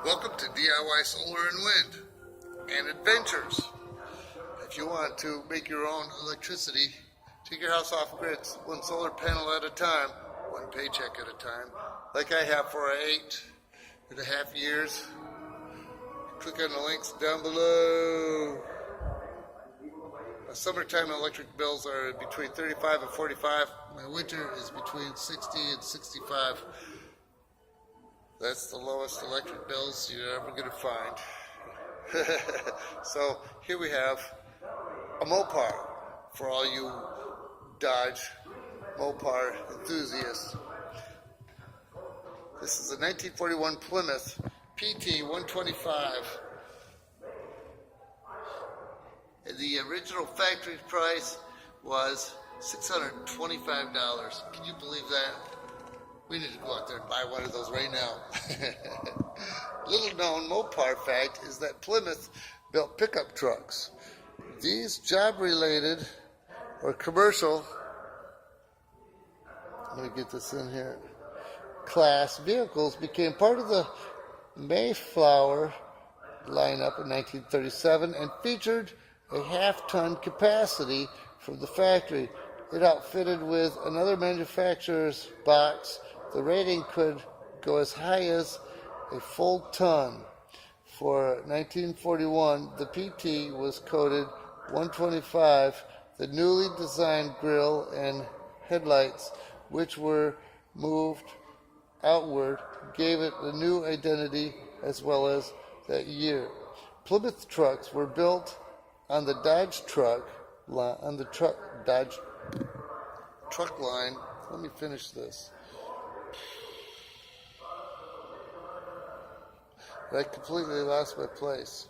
Welcome to DIY Solar and Wind and Adventures. If you want to make your own electricity, take your house off grid one solar panel at a time, one paycheck at a time, like I have for 8.5 years. Click on the links down below. Summertime electric bills are between 35 and 45. My winter is between 60 and 65. That's the lowest electric bills you're ever going to find. So here we have a Mopar for all you Dodge Mopar enthusiasts. This is a 1941 Plymouth PT 125. The original factory price was $625. Can you believe that? We need to go out there and buy one of those right now. Little known Mopar fact is that Plymouth built pickup trucks. These job-related or commercial, let me get this in here, class vehicles became part of the Mayflower lineup in 1937 and featured a half-ton capacity from the factory. It outfitted with another manufacturer's box. The rating could go as high as a full ton. For 1941, the PT was coded 125. The newly designed grille and headlights, which were moved outward, gave it a new identity as well as that year. Plymouth trucks were built on the Dodge truck line. Let me finish this. I completely lost my place.